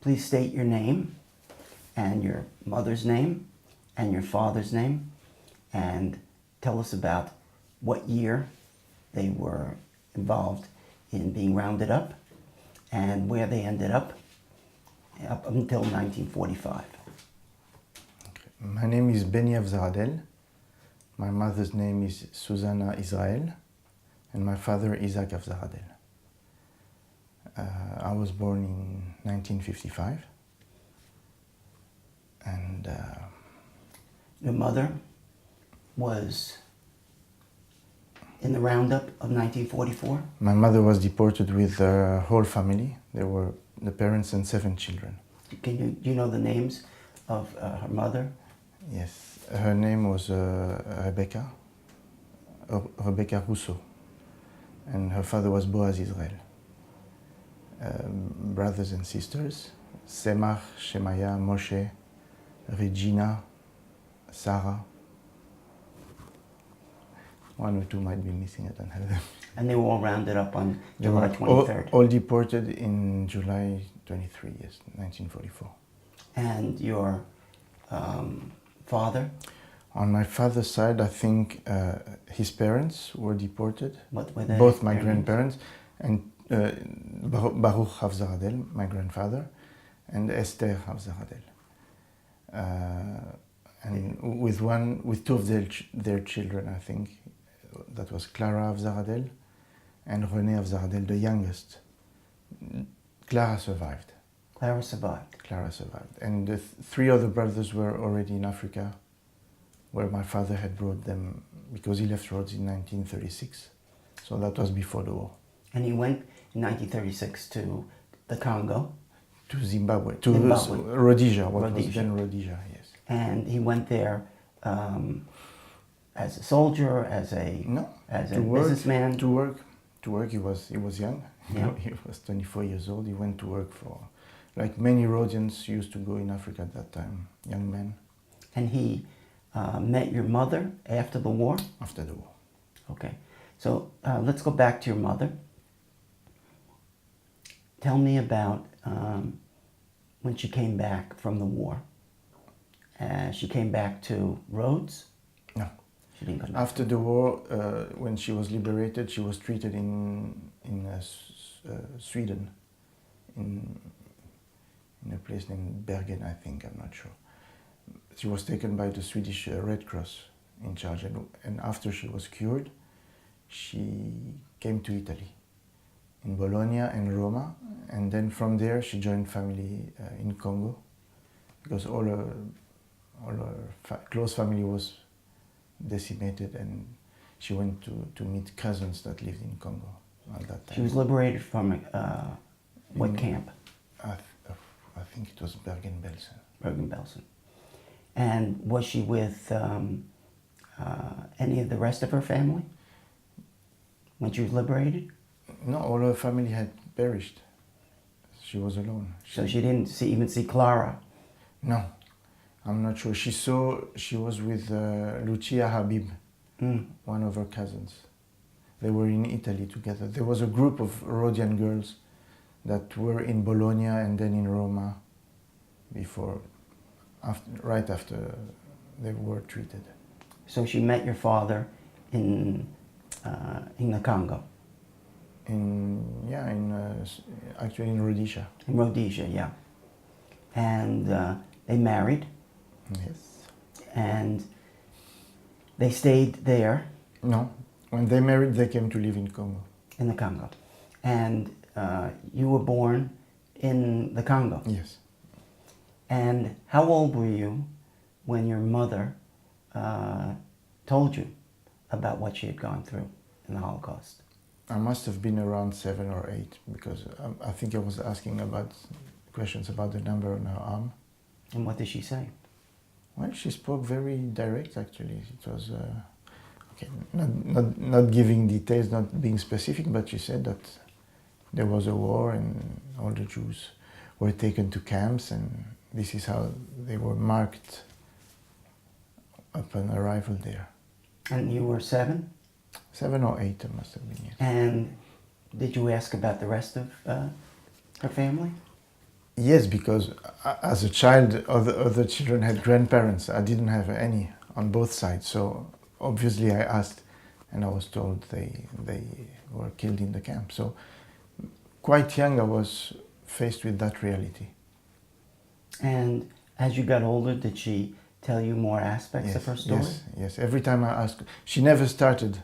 please state your name and your mother's name and your father's name, and tell us about what year they were involved in being rounded up and where they ended up until 1945. My name is Beni Avzaradel. My mother's name is Susanna Israel, and my father Isaac Avzaradel. I was born in 1955, and Your mother was in the roundup of 1944? my mother was deported with her whole family. There were the parents and 7 children. Do you know the names of her mother? Yes, her name was Rebecca Rousseau, and her father was Boaz Israel. Brothers and sisters, Semach, Shemaya, Moshe, Regina, Sarah. 1 or 2 might be missing, I don't have them. And they were all rounded up on They July were 23rd. all deported in July 23, yes, 1944. And your father? On my father's side, I think his parents were deported. What were they? Both my grandparents, and Baruch Avzaradel, my grandfather, and Esther Avzaradel. And with 2 of their children, I think, that was Clara Avzaradel and René Avzaradel, the youngest. Clara survived. Clara survived. Clara survived. And the 3 other brothers were already in Africa, where my father had brought them, because he left Rhodes in 1936. So that was before the war. And he went in 1936 to the Congo. To Zimbabwe, to Zimbabwe. Rhodesia, what was Rhodesia. then Rhodesia, yes. And he went there as a soldier, as a businessman. To work. He was young. Yeah. He was 24 years old. He went to work for, like many Rhodians used to go in Africa at that time, young men. And he met your mother after the war? After the war. Okay. So let's go back to your mother. Tell me about when she came back from the war. She came back to Rhodes? No. She didn't come back. After the war, when she was liberated, she was treated in Sweden, in a place named Bergen, I think, I'm not sure. She was taken by the Swedish Red Cross in charge, and after she was cured, she came to Italy, in Bologna and Roma, and then from there she joined family in Congo, because all her close family was decimated, and she went to meet cousins that lived in Congo at that time. She was liberated from what camp? I think it was Bergen-Belsen. Bergen-Belsen. And was she with any of the rest of her family when she was liberated? No, all her family had perished. She was alone. So she didn't even see Clara? No, I'm not sure. She was with Lucia Habib, one of her cousins. They were in Italy together. There was a group of Rhodian girls that were in Bologna and then in Roma right after they were treated. So she met your father in the Congo? Actually in Rhodesia. In Rhodesia, yeah. And they married? Yes. And they stayed there? No. When they married, they came to live in Congo. In the Congo. And you were born in the Congo? Yes. And how old were you when your mother told you about what she had gone through in the Holocaust? I must have been around 7 or 8, because I think I was asking questions about the number on her arm. And what did she say? Well, she spoke very direct, actually. It was, not giving details, not being specific, but she said that there was a war and all the Jews were taken to camps, and this is how they were marked upon arrival there. And you were 7? 7 or 8, I must have been, yes. And did you ask about the rest of her family? Yes, because as a child, other children had grandparents. I didn't have any on both sides. So obviously I asked, and I was told they were killed in the camp. So quite young, I was faced with that reality. And as you got older, did she tell you more aspects of her story? Yes. Every time I asked, she never started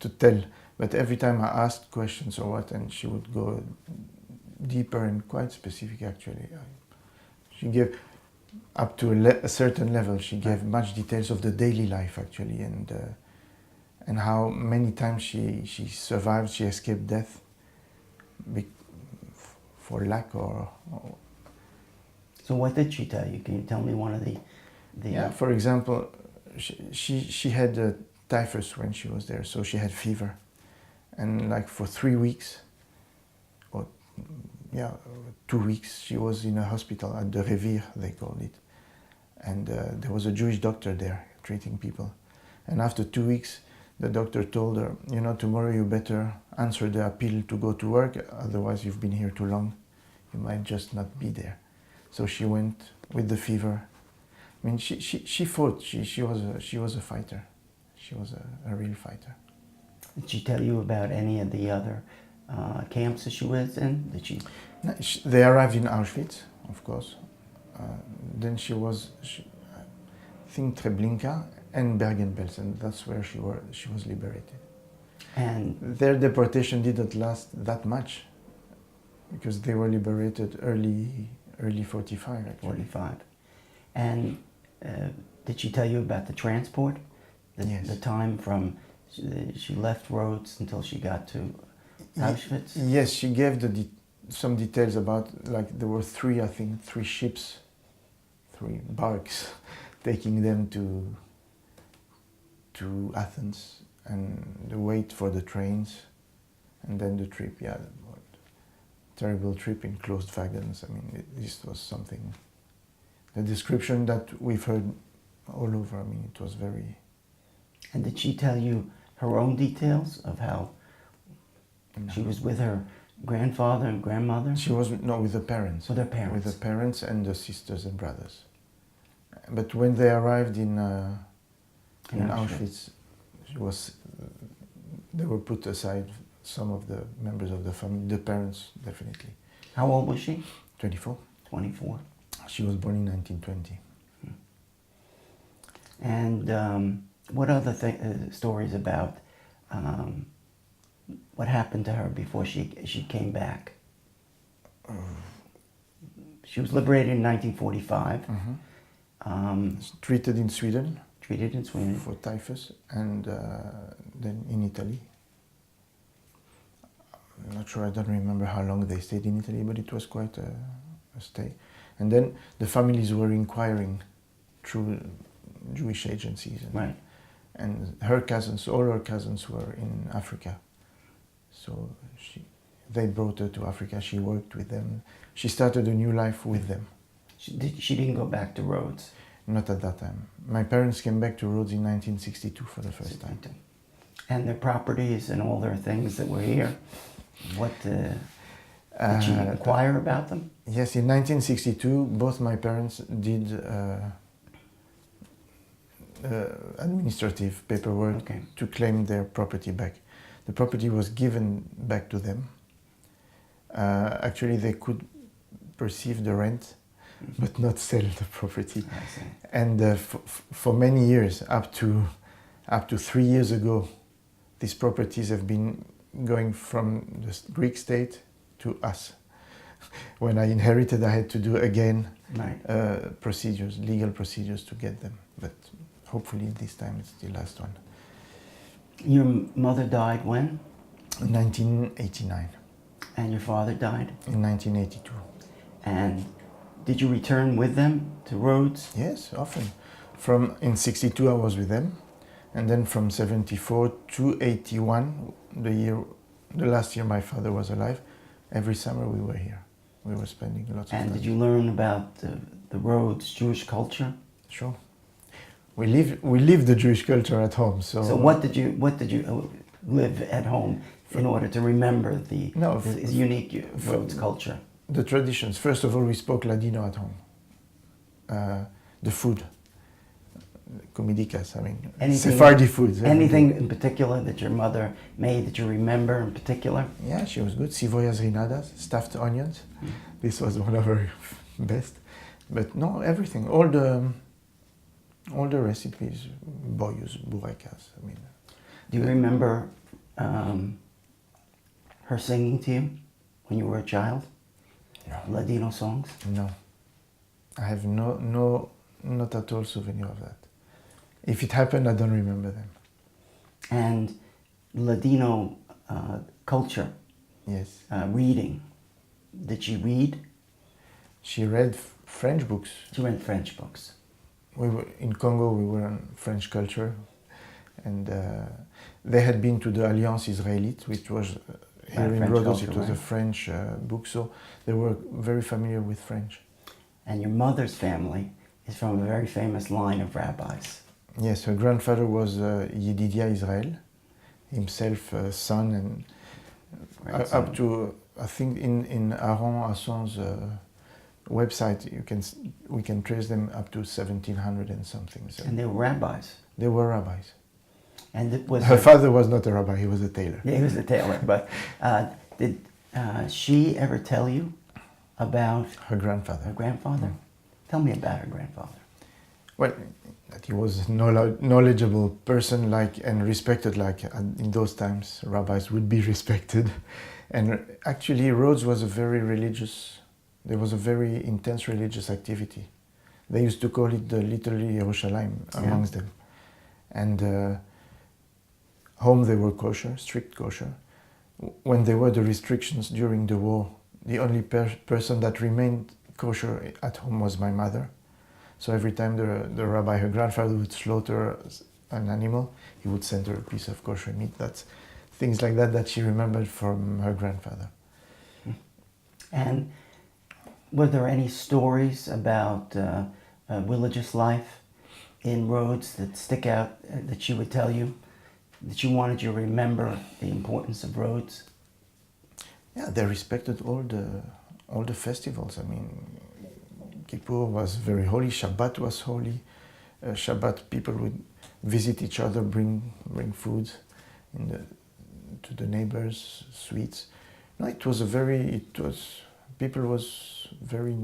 to tell, but every time I asked questions or what, and she would go deeper and quite specific actually. She gave, up to a certain level, she gave much details of the daily life actually, and how many times she survived, she escaped death for lack or. So what did she tell you? Can you tell me one of the Yeah, for example, she had typhus when she was there, so she had fever, and like for 3 weeks, or 2 weeks, she was in a hospital at the Revier, they called it, and there was a Jewish doctor there treating people, and after 2 weeks, the doctor told her, you know, tomorrow you better answer the appeal to go to work, otherwise you've been here too long, you might just not be there. So she went with the fever. I mean, she fought. She was a fighter. She was a real fighter. Did she tell you about any of the other camps that she was in? Did she? No, they arrived in Auschwitz, of course. Then she was, I think, Treblinka and Bergen-Belsen. That's where she was liberated. And their deportation didn't last that much, because they were liberated early 45 actually. 45. And did she tell you about the transport? Yes. The time from she left Rhodes until she got to Auschwitz? Yes, she gave some details about, like, there were three ships, 3 barks taking them to Athens, and the wait for the trains, and then the trip. Yeah, terrible trip in closed wagons. I mean, this was something. The description that we've heard all over. I mean, it was very. And did she tell you her own details of how she was with her grandfather and grandmother? She was with the parents. With her parents. With the parents and the sisters and brothers. But when they arrived in Auschwitz, they were put aside. Some of the members of the family, the parents definitely. How old was she? 24. 24. She was born in 1920. And what other stories about what happened to her before she came back? She was liberated in 1945. Mm-hmm. Treated in Sweden. Treated in Sweden. For typhus, and then in Italy. I'm not sure, I don't remember how long they stayed in Italy, but it was quite a stay. And then the families were inquiring through Jewish agencies. Right. And all her cousins were in Africa. So they brought her to Africa, she worked with them. She started a new life with them. She didn't go back to Rhodes? Not at that time. My parents came back to Rhodes in 1962 for the first time. And their properties and all their things that were here, what did she inquire about them? Yes, in 1962, both my parents did administrative paperwork to claim their property back. The property was given back to them. Actually, they could perceive the rent, but not sell the property. And for many years, up to 3 years ago, these properties have been going from the Greek state to us. When I inherited, I had to do again legal procedures to get them. But hopefully this time it's the last one. Your mother died when? In 1989. And your father died? In 1982. And did you return with them to Rhodes? Yes, often. In 62 I was with them, and then from 74 to 81, the last year my father was alive, every summer we were here. We were spending lots of time. And did you learn about the Rhodes Jewish culture? Sure. We live the Jewish culture at home. So what did you live at home in order to remember the unique Rhodes culture? The traditions. First of all, we spoke Ladino at home. The food, comidicas, I mean, Sephardi foods. Anything in particular that your mother made that you remember in particular? Yeah, she was good. Ciboyas rinadas, stuffed onions. This was one of her best. But no, everything. All the recipes, boyus, burekas. I mean. Do you remember her singing to you when you were a child? No. Ladino songs? No. I have not at all souvenir of that. If it happened, I don't remember them. And Ladino culture, Yes. reading. Did she read? She read French books. She read French books. We were in Congo. We were on French culture, and they had been to the Alliance Israélite, which was here in Rhodes. It was a French book, so they were very familiar with French. And your mother's family is from a very famous line of rabbis. Yes, her grandfather was Yedidia Israel, himself son, and up to, I think in Aaron Asson's website, we can trace them up to 1700 and something. So and they were rabbis. They were rabbis. And it was her father was not a rabbi; he was a tailor. Yeah, he was a tailor. But did she ever tell you about her grandfather? Her grandfather. Tell me about her grandfather. Well, that he was a knowledgeable person, and respected, in those times rabbis would be respected. And actually, Rhodes was there was a very intense religious activity. They used to call it the Little Yerushalayim amongst them. And home they were kosher, strict kosher. When there were the restrictions during the war, the only person that remained kosher at home was my mother. So every time the rabbi, her grandfather, would slaughter an animal, he would send her a piece of kosher meat. That's things like that she remembered from her grandfather. And were there any stories about religious life in Rhodes that stick out, that she would tell you, that you wanted you to remember the importance of Rhodes? Yeah, they respected all the festivals. I mean, Kippur was very holy. Shabbat was holy. Shabbat, people would visit each other, bring food to the neighbors, sweets. No, people was very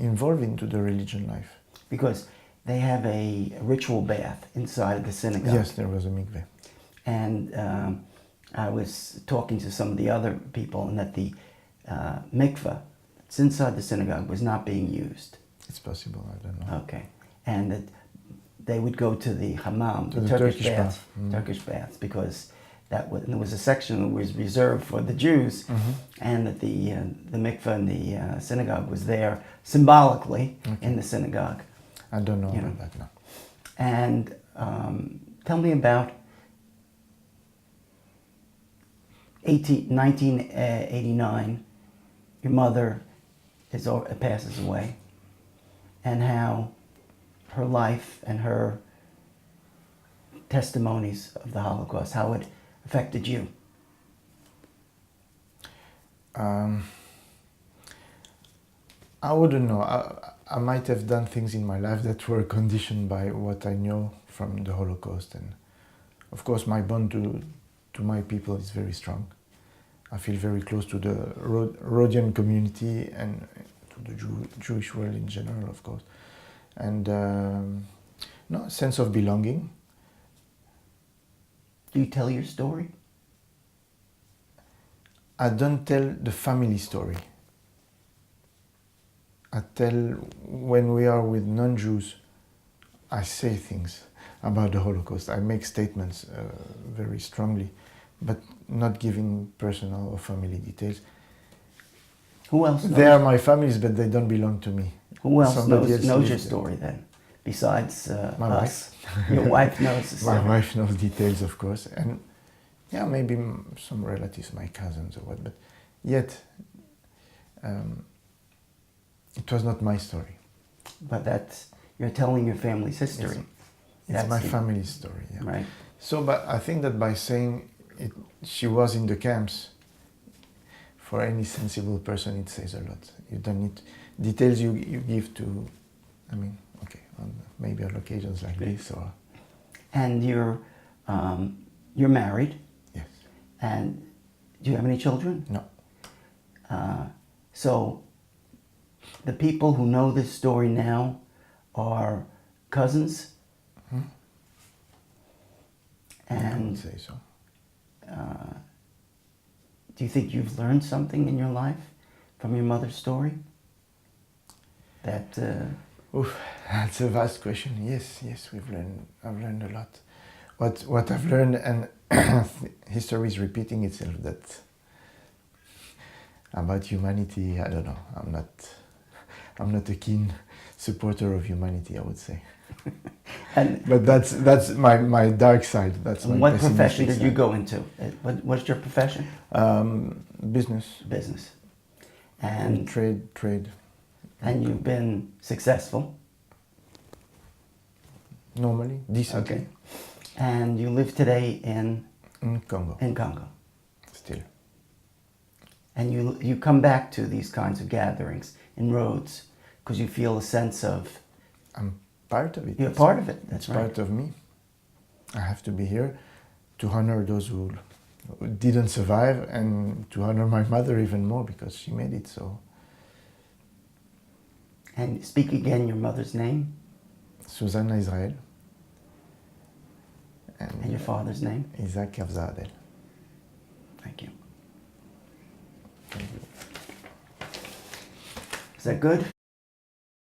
involved into the religion life. Because they have a ritual bath inside of the synagogue. Yes, there was a mikveh. And I was talking to some of the other people, and that the mikveh that's inside the synagogue was not being used. It's possible, I don't know. Okay. And that they would go to the hammam, to the Turkish baths, Turkish baths, because there was a section that was reserved for the Jews, and that the mikveh in the synagogue was there symbolically in the synagogue. I don't know about that now. And tell me about 1989, your mother passes away, and how her life and her testimonies of the Holocaust, how it affected you. I wouldn't know. I might have done things in my life that were conditioned by what I know from the Holocaust, and of course my bond to my people is very strong. I feel very close to the Rhodian community and to the Jewish world in general, of course. And a sense of belonging. Do you tell your story? I don't tell the family story. I tell, when we are with non-Jews, I say things about the Holocaust. I make statements very strongly, but not giving personal or family details. Who else knows? They are my families, but they don't belong to me. Who else knows your story then, besides my us? wife. Your wife knows the story. My wife knows details, of course, and yeah, maybe some relatives, my cousins or what, but yet it was not my story. But you're telling your family's history. It's my family's story, yeah. Right. So, but I think that by saying she was in the camps, for any sensible person, it says a lot. You don't need details you give to, I mean, okay, maybe on occasions like this or. And you're married. Yes. And do you have any children? No. So the people who know this story now are cousins. I And would say so. do you think you've learned something in your life from your mother's story? That Oof, that's a vast question. Yes, I've learned a lot. What I've learned, and history is repeating itself, that about humanity, I don't know. I'm not a keen supporter of humanity, I would say. But that's my dark side. That's my what profession did side. you go into? What's your profession? Business. Business. And Trade. And you've been successful. Normally, decently. Okay. And you live today in Congo. In Congo. Still. And you come back to these kinds of gatherings in Rhodes because you feel a sense of. I'm part of it. You're part of it. That's right. Part of me. I have to be here to honor those who didn't survive, and to honor my mother even more because she made it so. And speak again your mother's name. Susanna Israel. And your father's name. Isaac Avzaradel. Thank you. Thank you. Is that good?